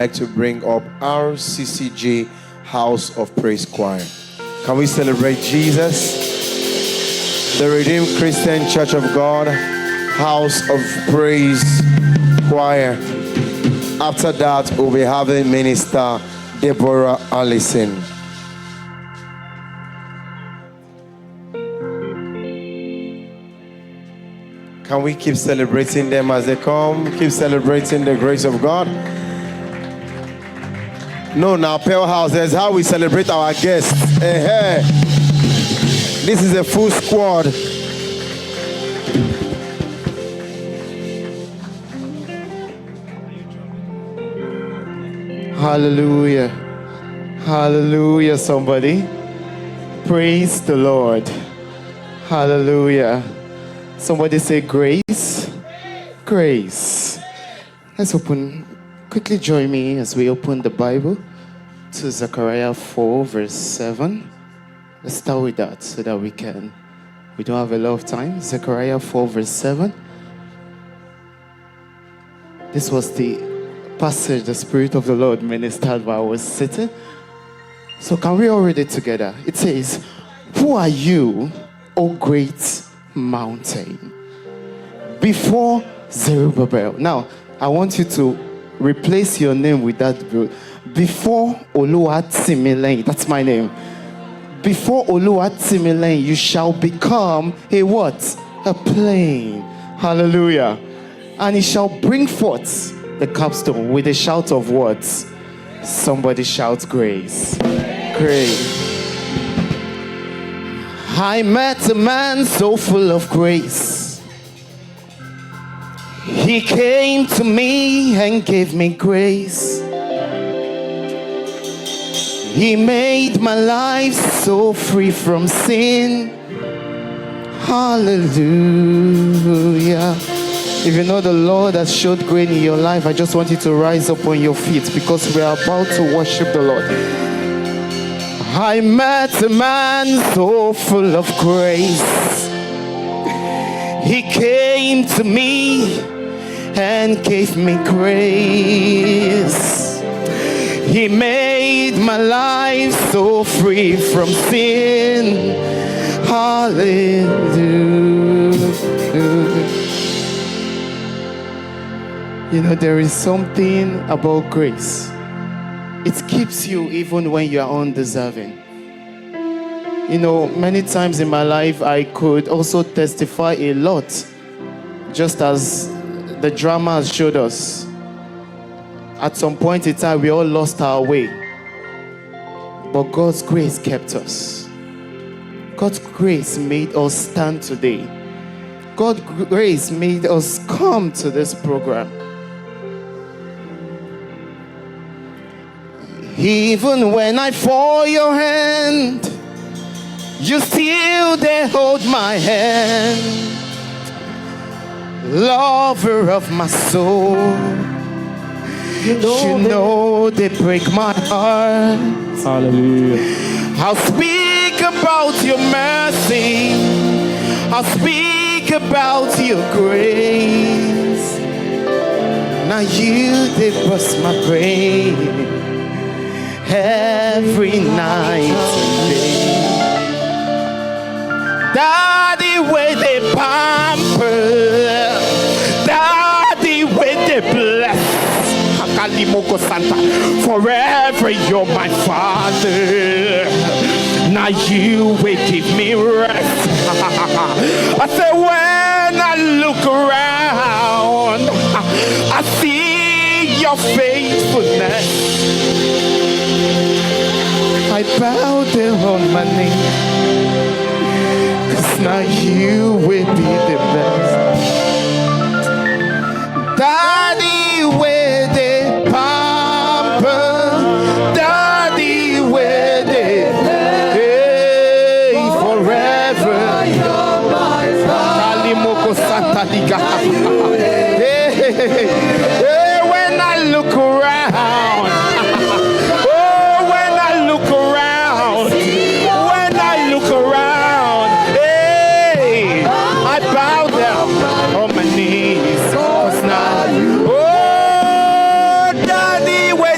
like to bring up RCCG House of Praise Choir. Can we celebrate Jesus? The Redeemed Christian Church of God House of Praise Choir. After that, we'll be having Minister Deborah Allison. Can we keep celebrating them as they come? Keep celebrating the grace of God. No, now Pearl House, that's how we celebrate our guests. Hey. This is a full squad. Hallelujah. Hallelujah, somebody. Praise the Lord. Hallelujah. Somebody say grace. Grace. Let's open. Quickly join me as we open the Bible to Zechariah 4 verse 7. Let's start with that so that we don't have a lot of time. Zechariah 4 verse 7. This was the passage the Spirit of the Lord ministered while I was sitting. So can we all read it together? It says, "Who are you, O great mountain, before Zerubbabel?" Now, I want you to replace your name with that. Before Oluwatimileyin, that's my name. Before Oluwatimileyin, you shall become a what? A plain. Hallelujah. And he shall bring forth the capstone with a shout of what? Somebody shout grace. Grace. I met a man so full of grace. He came to me and gave me grace. He made my life so free from sin. Hallelujah. If you know the Lord has showed great in your life, I just want you to rise up on your feet because we are about to worship the Lord. I met a man so full of grace. He came to me and gave me grace. He made my life so free from sin. Hallelujah. You know, there is something about grace. It keeps you even when you are undeserving. You know, many times in my life, I could also testify a lot, just as the drama has showed us. At some point in time, we all lost our way. But God's grace kept us. God's grace made us stand today. God's grace made us come to this program. Even when I fall your hand, you still there hold my hand. Lover of my soul, you know they break my heart. Hallelujah. I'll speak about your mercy. I'll speak about your grace. Now you, they bust my brain every night and day. Daddy, where they pamper. Daddy, where they bless. Hakalimoko Santa, forever you're my father. Now you will give me rest. I say when I look around, I see your faithfulness. I bow down on my knees, 'cause now you will be the best. Daddy, where they pamper. Daddy, where they hey, forever you're my Kalimoko Santa Liga. Hey, when I look around, when I look around, hey, I bow down on my knees. 'Cause now, oh, Daddy, where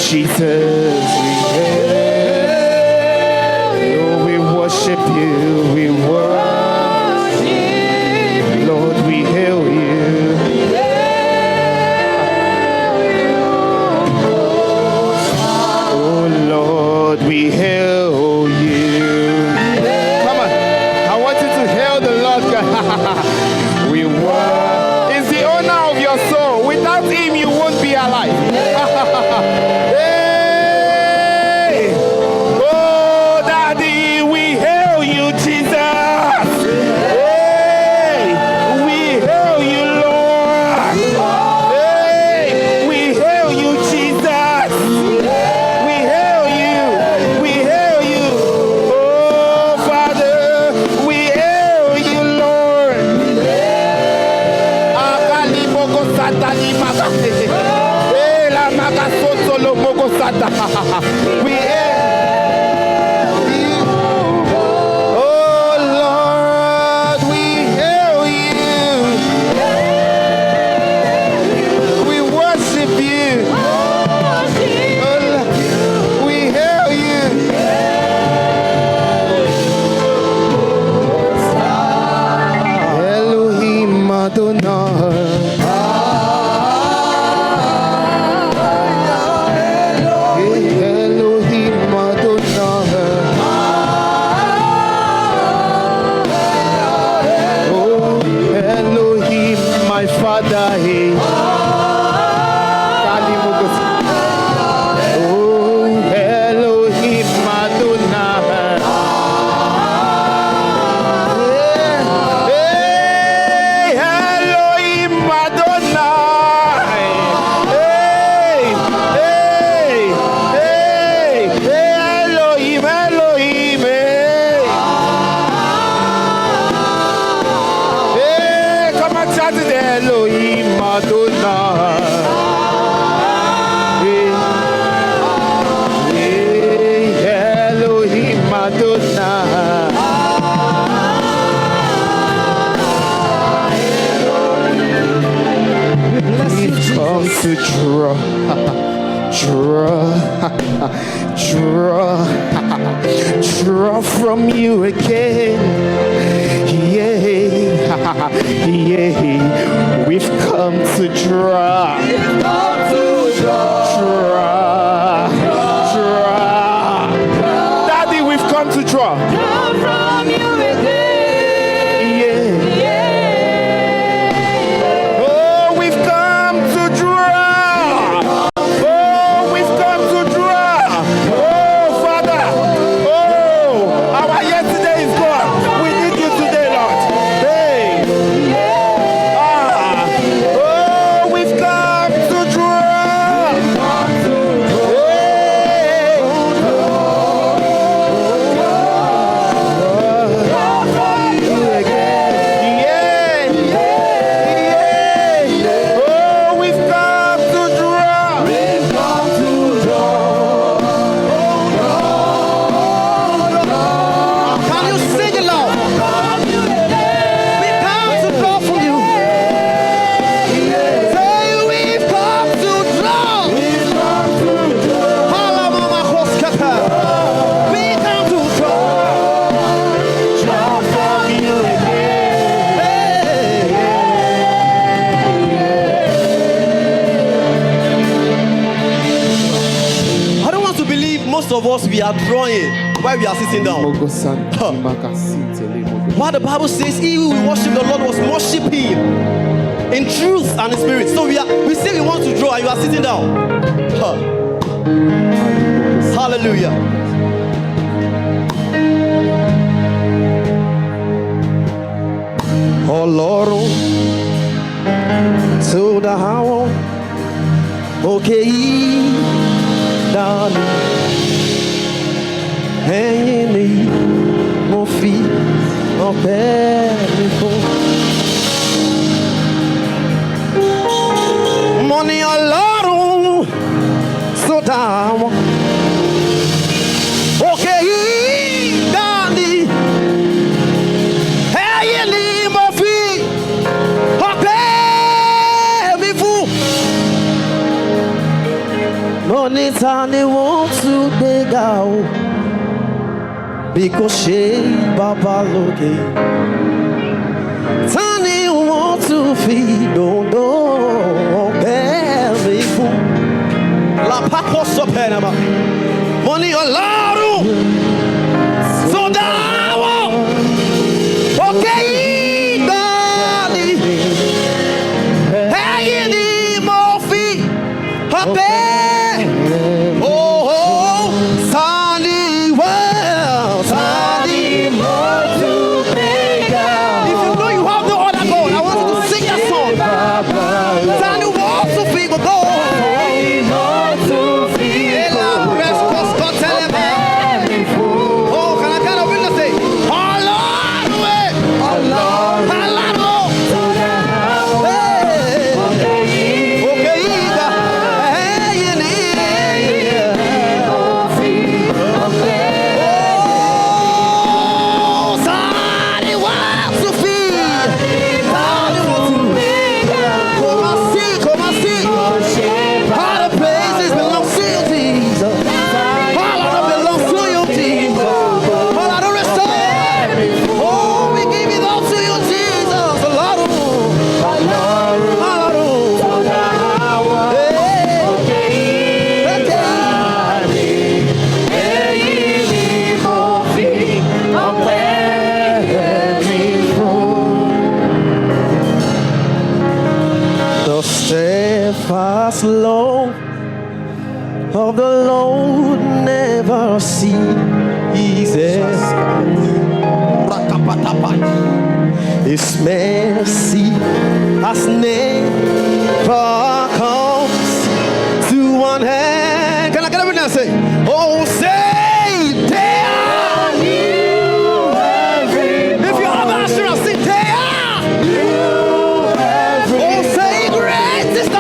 Jesus, we hail you. We worship you. We worship. Lord, we hail you. Oh Lord, we hail you. Come on, I want you to hail the Lord God. We were. Is the owner of your soul. Without him, you won't be alive. Hey! Oh, Daddy, we hail you, Jesus. Hey! We hail you, Lord. Hey! We hail you, Jesus. We hail you. We hail you. Oh, Father, we hail you, Lord. We hail you. Oh Lord, we hail you. We worship you. Oh, we hail you. Elohim Adonai. Elohim Adonai. Oh, Elohim, my Father. Hey. Oh, Elohim Adonai. Hey, Elohim Adonai. Hey, hey, hey, hey, Elohim, Elohim. Hey, come on, shout it, Elohim Adonai. Hey, Elohim Adonai. We've come to draw, draw from you again. Yeah, yeah. We've come to draw, draw. Daddy, we've come to draw. Oh, we've come to draw. Oh, we've come to draw. Oh, Father. Oh, our yesterday is gone. We need you today, Lord. Hey. Oh, we've come to draw. most of us, we are drawing while we are sitting down. What the Bible says, he who will worship the Lord must worship him in truth and in spirit. So we say we want to draw and you are sitting down. Hallelujah. Ọlọ́run tó dá àwọn òkè yìí dání, ẹ̀yin ni mo fi ọpẹ́ mi fún. Mo ní Ọlọ́run tó dá àwọn òkè yìí dání, ẹ̀yin ni mo fi ọpẹ́ mi fún. Money time they want to dig out. Because she Baba Loki. Tani want to feed, don't know. Baby fool. La Paco Sopenama. Money alaro. So that okay, Daddy. Hey, the Murphy. Happy. Steadfast love of the Lord never ceases. His mercy has never comes to one hand. Can I get everyone say, oh, say they are new every morning. If you have an assurance, say they are new every morning. Oh, say great is the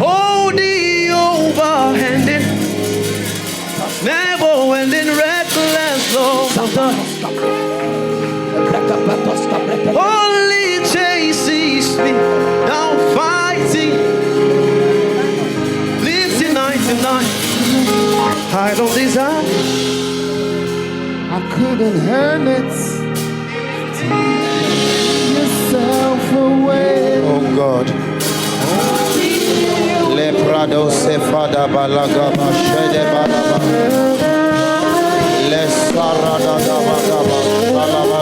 Oh, the overhanded, never ending, reckless love of God. Only chases me down fighting. Lives in 99. I don't desire. I couldn't earn it. Yourself away. Oh God. Leprado sefada balaga bashede balaba. Lesarada balaba balaba.